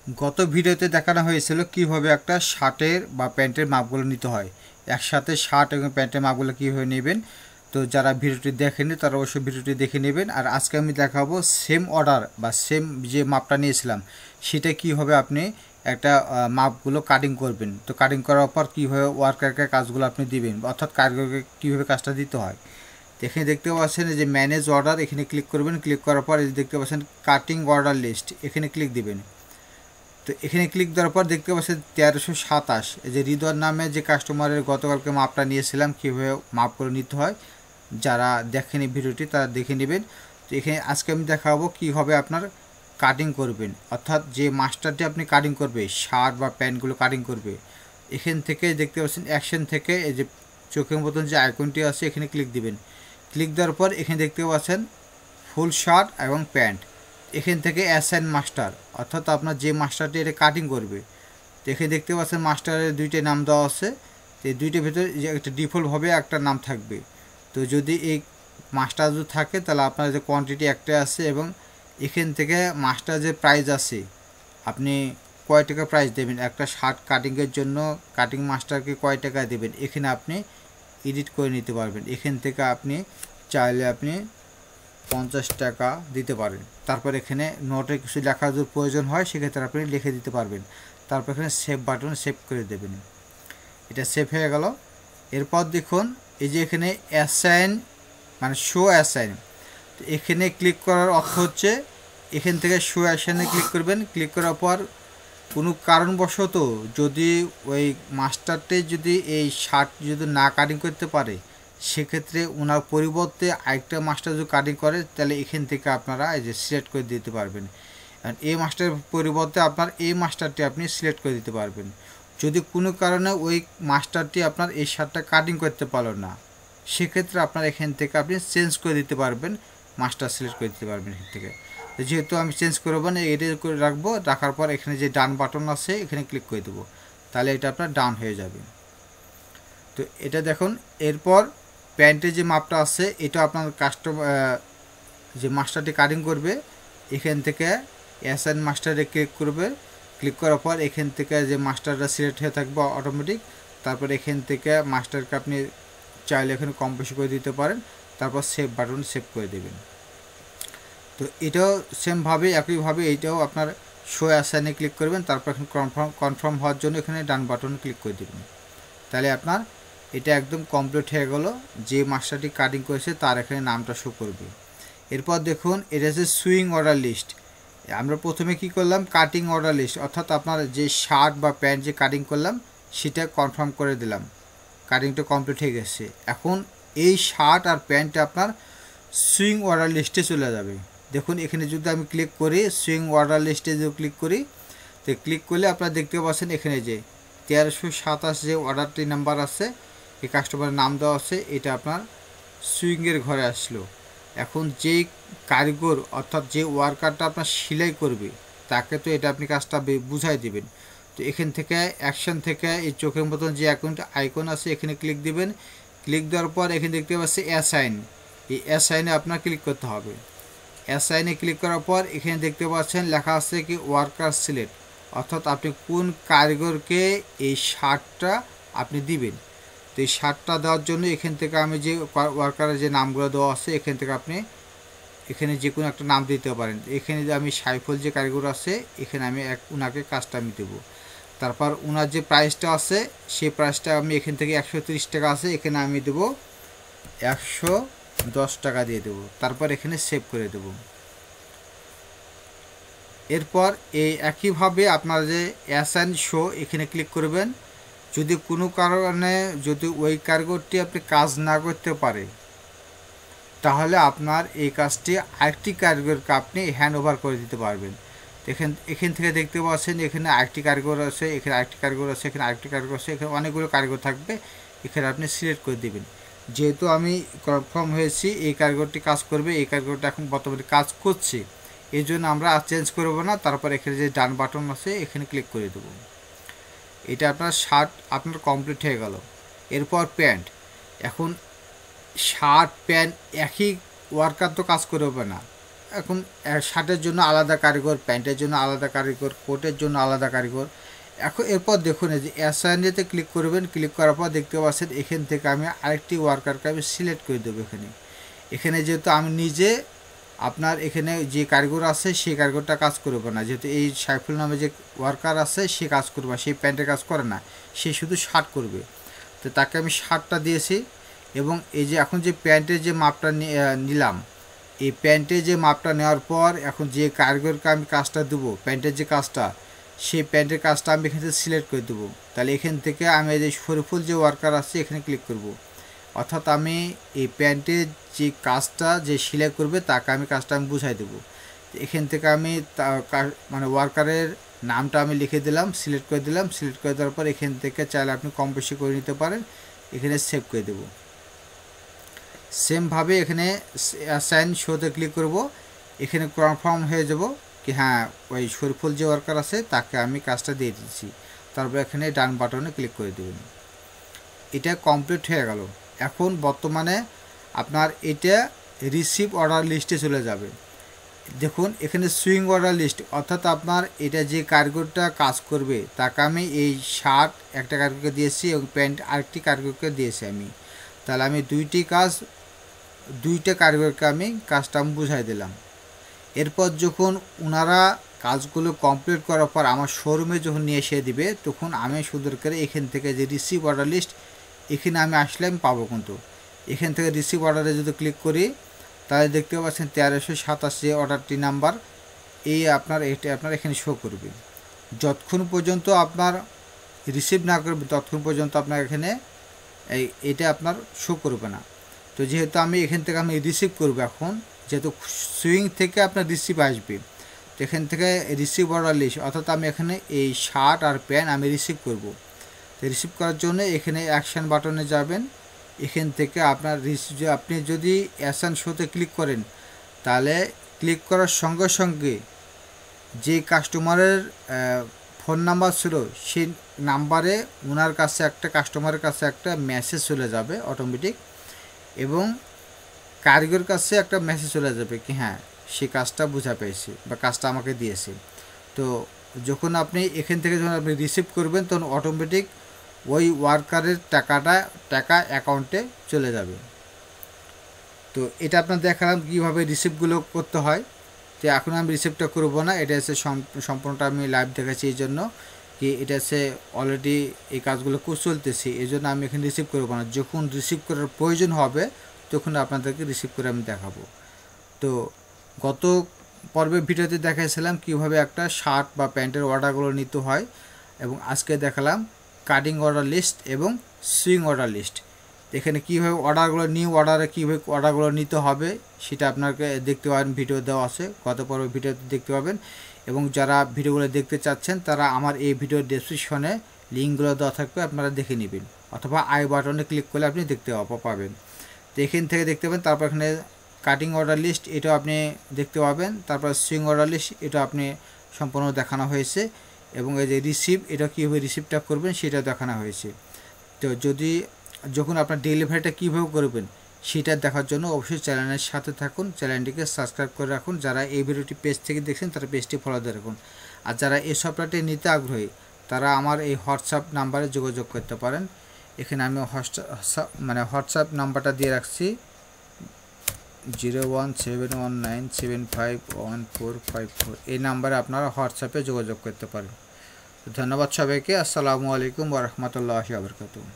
গত ভিডিওতে দেখানো হয়েছিল কিভাবে একটা শার্টের বা প্যান্টের মাপগুলো নিতে হয়। একসাথে শার্ট এবং প্যান্টের মাপগুলো কীভাবে নেবেন, তো যারা ভিডিওটি দেখেনি তারা অবশ্যই ভিডিওটি দেখে নেবেন। আর আজকে আমি দেখাবো সেম অর্ডার বা সেম যে মাপটা নিয়েছিলাম সেটা কীভাবে আপনি একটা মাপগুলো কাটিং করবেন। তো কাটিং করার পর কীভাবে ওয়ার্কারকে কাজগুলো আপনি দিবেন, অর্থাৎ কারিগরকে কীভাবে কাজটা দিতে হয়। এখানে দেখতে পাচ্ছেন যে ম্যানেজ অর্ডার, এখানে ক্লিক করবেন। ক্লিক করার পর এই দেখতে পাচ্ছেন কাটিং অর্ডার লিস্ট, এখানে ক্লিক দিবেন। তো এখানে ক্লিক দেওয়ার পর দেখতে পাচ্ছেন 1327, এই যে হৃদয় নামে যে কাস্টমারের গতকালকে মাপটা নিয়েছিলাম কীভাবে মাপ করে নিতে হয়, যারা দেখেনি ভিডিওটি তারা দেখে নেবেন। তো এখানে আজকে আমি দেখাবো কীভাবে আপনার কাটিং করবেন, অর্থাৎ যে মাস্টারটি আপনি কাটিং করবে শার্ট বা প্যান্টগুলো কাটিং করবে। এখান থেকে দেখতে পাচ্ছেন অ্যাকশন থেকে এই যে চোখের মতন যে আইকনটি আছে এখানে ক্লিক দিবেন। ক্লিক দেওয়ার পর এখানে দেখতে পাচ্ছেন ফুল শার্ট এবং প্যান্ট। এখান থেকে অ্যাসাইন মাস্টার, অর্থাৎ আপনার যে মাস্টারটি এটা কাটিং করবে। তো এখানে দেখতে পাচ্ছেন মাস্টারের দুইটা নাম দেওয়া আছে। তো এই দুইটার ভিতরে যে একটা ডিফল্টভাবে একটা নাম থাকবে। তো যদি এই মাস্টার যদি থাকে তাহলে আপনার যে কোয়ান্টিটি একটা আছে, এবং এখান থেকে মাস্টার যে প্রাইস আছে আপনি কয় টাকা প্রাইস দেবেন একটা শার্ট কাটিংয়ের জন্য, কাটিং মাস্টারকে কয় টাকা দেবেন এখানে আপনি এডিট করে নিতে পারবেন। এখান থেকে আপনি চাইলে আপনি 50 টাকা দিতে পারেন। তারপর এখানে নোটে কিছু লেখা যদি প্রয়োজন হয় সেক্ষেত্রে আপনি লিখে দিতে পারবেন। তারপর এখানে সেভ বাটন সেভ করে দেবেন। এটা সেভ হয়ে গেল। এরপর দেখুন এই যে এখানে অ্যাসাইন মানে শো অ্যাসাইন, তো এখানে ক্লিক করার অর্থ হচ্ছে এখান থেকে শো অ্যাসাইনে ক্লিক করবেন। ক্লিক করার পর কোনো কারণবশত যদি ওই মাস্টারটি যদি এই শার্ট যদি না কাটিং করতে পারে, সেক্ষেত্রে ওনার পরিবর্তে আরেকটা মাস্টার যদি কাটিং করে তাহলে এখান থেকে আপনারা এই যে সিলেক্ট করে দিতে পারবেন। আর এই মাস্টারের পরিবর্তে আপনার এই মাস্টারটি আপনি সিলেক্ট করে দিতে পারবেন। যদি কোনো কারণে ওই মাস্টারটি আপনার এই শার্টটা কাটিং করতে পারলো না, সেক্ষেত্রে আপনার এখান থেকে আপনি চেঞ্জ করে দিতে পারবেন, মাস্টার সিলেক্ট করে দিতে পারবেন এখান থেকে। যেহেতু আমি চেঞ্জ করবো না, এটা করে রাখবো। রাখার পর এখানে যে ডান বাটন আছে এখানে ক্লিক করে দেবো, তাহলে এটা আপনার ডান হয়ে যাবে। তো এটা দেখুন। এরপর প্যান্টের যে মাপটা আছে এটা আপনার কাস্টমার যে মাস্টারটি কাটিং করবে এখান থেকে অ্যাসাইন মাস্টারে ক্লিক করবে। ক্লিক করার পর এখান থেকে যে মাস্টারটা সিলেক্ট হয়ে থাকবে অটোমেটিক। তারপর এখান থেকে মাস্টারকে আপনি চাইলে এখানে কম বেশি করে দিতে পারেন। তারপর সেভ বাটন সেভ করে দেবেন। তো এটাও সেমভাবে একইভাবে এইটাও আপনার শো অ্যাসাইনে ক্লিক করবেন। তারপর এখানে কনফার্ম হওয়ার জন্য এখানে ডান বাটন ক্লিক করে দেবেন। তাহলে আপনার এটা একদম কমপ্লিট হয়ে গেল। যে মাস্টারটি কাটিং করেছে তার এখানে নামটা শো করবে। এরপর দেখুন এটা হচ্ছে সুইং অর্ডার লিস্ট। আমরা প্রথমে কি করলাম, কাটিং অর্ডার লিস্ট, অর্থাৎ আপনার যে শার্ট বা প্যান্ট যে কাটিং করলাম সেটা কনফার্ম করে দিলাম, কাটিংটা কমপ্লিট হয়ে গেছে। এখন এই শার্ট আর প্যান্টটা আপনার সুইং অর্ডার লিস্টে চলে যাবে। দেখুন এখানে যদি আমি ক্লিক করি সুইং অর্ডার লিস্টে যদি ক্লিক করি, তো ক্লিক করলে আপনারা দেখতে পাচ্ছেন এখানে যে 1327 যে অর্ডারটি নাম্বার আছে, এই কাস্টমারের নাম দেওয়া আছে, এটা আপনার সুইংয়ের ঘরে আসলো। এখন যেই কারিগর অর্থাৎ যে ওয়ার্কারটা আপনার সেলাই করবে তাকে তো এটা আপনি কাজটা বুঝাই দিবেন। তো এখান থেকে অ্যাকশন থেকে এই চোখের মতন যে আইকন আছে এখানে ক্লিক দিবেন। ক্লিক দেওয়ার পর এখানে দেখতে পাচ্ছি অ্যাসাইন, এই অ্যাসাইনে আপনার ক্লিক করতে হবে। অ্যাসাইনে ক্লিক করার পর এখানে দেখতে পাচ্ছেন লেখা আছে কি ওয়ার্কার সিলেক্ট, অর্থাৎ আপনি কোন কারিগরকে এই শার্টটা আপনি দিবেন। তো এই শার্টটা দেওয়ার জন্য এখান থেকে আমি যে ওয়ার্কারের যে নামগুলো দেওয়া আছে এখান থেকে আপনি এখানে যে কোনো একটা নাম দিতে পারেন। এখানে যে আমি সাইফুল যে কারিগর আছে এখানে আমি ওনাকে কাজটা আমি দেবো। তারপর ওনার যে প্রাইসটা আছে সেই প্রাইসটা আমি এখান থেকে 130 টাকা আছে, এখানে আমি দেবো 110 টাকা দিয়ে দেবো। তারপর এখানে সেভ করে দেব। এরপর এই একইভাবে আপনার যে অ্যাসাইন শো এখানে ক্লিক করবেন। যদি কোনো কারণে যদি ওই কারিগরটি আপনি কাজ না করতে পারে, তাহলে আপনার এই কাজটি আরেকটি কারিগরকে আপনি হ্যান্ড ওভার করে দিতে পারবেন। এখান থেকে দেখতে পাচ্ছেন এখানে আরেকটি কারিগর আছে, এখানে আরেকটি কারিগর আছে, এখানে আরেকটি কারিগর আছে, এখানে অনেকগুলো কারিগর থাকবে, এখানে আপনি সিলেক্ট করে দেবেন। যেহেতু আমি কনফার্ম হয়েছি এই কারিগরটি কাজ করবে, এই কারিগরটা এখন বর্তমানে কাজ করছে, এই জন্য আমরা আর চেঞ্জ করব না। তারপর এখানে যে ডান বাটন আছে এখানে ক্লিক করে দেব। এটা আপনার শার্ট আপনার কমপ্লিট হয়ে গেল। এরপর প্যান্ট। এখন শার্ট প্যান্ট একই ওয়ার্কার তো কাজ করবে না, এখন শার্টের জন্য আলাদা কারিগর, প্যান্টের জন্য আলাদা কারিগর, কোটের জন্য আলাদা কারিগর। এখন এরপর দেখুন এই যে অ্যাসাইনেতে ক্লিক করবেন, ক্লিক করার পর দেখতে পাচ্ছেন এখান থেকে আমি আরেকটি ওয়ার্কারকে আমি সিলেক্ট করে দেবো। এখানে যেহেতু আমি নিজে আপনার এখানে যে কারিগর আছে সেই কারিগরটা কাজ করবে না, যেহেতু এই সাইফুল নামে যে ওয়ার্কার আছে সে কাজ করবে, সেই প্যান্টের কাজ করে না, সে শুধু শার্ট করবে। তো তাকে আমি শার্টটা দিয়েছি এবং এই যে এখন যে প্যান্টের যে মাপটা নিলাম, এই প্যান্টের যে মাপটা নেওয়ার পর এখন যে কারিগরকে আমি কাজটা দেবো, প্যান্টের যে কাজটা, সেই প্যান্টের কাজটা আমি এখান থেকে সিলেক্ট করে দেবো। তাহলে এখান থেকে আমি এই যে শরীফুল যে ওয়ার্কার আছে এখানে ক্লিক করব, অর্থাৎ আমি এই প্যান্টের যে কাজটা যে সেলাই করবে তাকে আমি কাজটা আমি বুঝাই দেবো। এখান থেকে আমি মানে ওয়ার্কারের নামটা আমি লিখে দিলাম, সিলেক্ট করে দিলাম। সিলেক্ট করে দেওয়ার পর এখান থেকে চাইলে আপনি কম বেশি করে নিতে পারেন, এখানে সেভ করে দেবো। সেমভাবে এখানে অ্যাসাইন শোতে ক্লিক করব, এখানে কনফার্ম হয়ে যাব কি হ্যাঁ ওই শরীফুল যে ওয়ার্কার আছে তাকে আমি কাজটা দিয়ে দিচ্ছি। তারপর এখানে ডান বাটনে ক্লিক করে দেবেন। এটা কমপ্লিট হয়ে গেল। এখন বর্তমানে আপনার এটা রিসিভ অর্ডার লিস্টে চলে যাবে। দেখুন এখানে সুইং অর্ডার লিস্ট, অর্থাৎ আপনার এটা যে কারিগরটা কাজ করবে তাকে আমি এই শার্ট একটা কারিগরকে দিয়েছি এবং প্যান্ট আরেকটি কারিগরকে দিয়েছি আমি। তাহলে আমি দুইটা কারিগরকে আমি কাজটা আমি বুঝাই দিলাম। এরপর যখন ওনারা কাজগুলো কমপ্লিট করার পর আমার শোরুমে যখন নিয়ে এসে দিবে তখন আমি সুন্দর করে এখান থেকে যে রিসিভ অর্ডার লিস্ট এখানে আমি আসলে আমি পাবো। কিন্তু এখান থেকে রিসিভ অর্ডারে যদি ক্লিক করি তাহলে দেখতে পাচ্ছেন 1387 অর্ডারটি নাম্বার এই আপনার এটা আপনার এখানে শো করবে। যতক্ষণ পর্যন্ত আপনার রিসিভ না করবে ততক্ষণ পর্যন্ত আপনার এখানে এটা আপনার শো করবে না। তো যেহেতু আমি এখান থেকে আমি রিসিভ করব, এখন যেহেতু সুইং থেকে আপনার রিসিভ আসবে, তো এখান থেকে রিসিভ অর্ডার লিস্ট, অর্থাৎ আমি এখানে এই শার্ট আর প্যান্ট আমি রিসিভ করব। তো রিসিভ করার জন্য এখানে অ্যাকশান বাটনে যাবেন। এখান থেকে আপনার আপনি যদি অ্যাকশান শোতে ক্লিক করেন তাহলে ক্লিক করার সঙ্গে সঙ্গে যে কাস্টমারের ফোন নাম্বার ছিল সেই নাম্বারে ওনার কাছে কাস্টমারের কাছে একটা মেসেজ চলে যাবে অটোমেটিক, এবং কারিগর কাছে একটা মেসেজ চলে যাবে কি হ্যাঁ সে কাজটা বুঝা পেয়েছে বা কাজটা আমাকে দিয়েছে। তো যখন আপনি এখান থেকে যখন আপনি রিসিভ করবেন তখন অটোমেটিক ওই ওয়ার্কারের টাকা অ্যাকাউন্টে চলে যাবে। তো এটা আপনার দেখালাম কীভাবে রিসিভগুলো করতে হয়। তো এখন আমি রিসিভটা করব না, এটা হচ্ছে সম্পূর্ণটা আমি লাইভ দেখাচ্ছি এই জন্য কি এটা হচ্ছে অলরেডি এই কাজগুলো চলতেছে, এই জন্য আমি এখানে রিসিভ করবো না। যখন রিসিভ করার প্রয়োজন হবে তখন আপনাদেরকে রিসিভ করে আমি দেখাবো। তো গত পর্বের ভিডিওতে দেখাইছিলাম কীভাবে একটা শার্ট বা প্যান্টের অর্ডারগুলো নিতে হয়, এবং আজকে দেখালাম কাটিং অর্ডার লিস্ট এবং সুইং অর্ডার লিস্ট। এখানে কীভাবে অর্ডারগুলো নিউ অর্ডারে কীভাবে অর্ডারগুলো নিতে হবে সেটা আপনাকে দেখতে পাবেন, ভিডিও দেওয়া আছে, গত পর্বের ভিডিওতে দেখতে পাবেন। এবং যারা ভিডিওগুলো দেখতে চাচ্ছেন তারা আমার এই ভিডিওর ডেসক্রিপশনে লিঙ্কগুলো দেওয়া থাকবে, আপনারা দেখে নেবেন, অথবা আই বাটনে ক্লিক করলে আপনি দেখতে পাবেন। তো এখান থেকে দেখতে পাবেন। তারপর এখানে কাটিং অর্ডার লিস্ট এটাও আপনি দেখতে পাবেন। তারপর সুইং অর্ডার লিস্ট এটা আপনি সম্পূর্ণ দেখানো হয়েছে, এবং এই যে রিসিভ এটা কীভাবে রিসিভটা করবেন সেটা দেখানো হয়েছে। তো যখন আপনার ডেলিভারিটা কীভাবে করবেন সেটা দেখার জন্য অবশ্যই চ্যানেলের সাথে থাকুন, চ্যানেলটিকে সাবস্ক্রাইব করে রাখুন। যারা এই ভিডিওটি পেজ থেকে দেখছেন তারা পেজটি ফলো দিয়ে রাখুন। আর যারা এই সফটওয়্যারটি নিতে আগ্রহী তারা আমার এই হোয়াটসঅ্যাপ নাম্বারে যোগাযোগ করতে পারেন। এখানে আমি হোয়াটসঅ্যাপ নাম্বারটা দিয়ে রাখছি 01719751454। এই নাম্বারে আপনারা হোয়াটসঅ্যাপে যোগাযোগ করতে পারেন। ধন্যবাদ সবাইকে। আসসালামু আলাইকুম ওয়া রাহমাতুল্লাহি ওয়া বারাকাতুহু।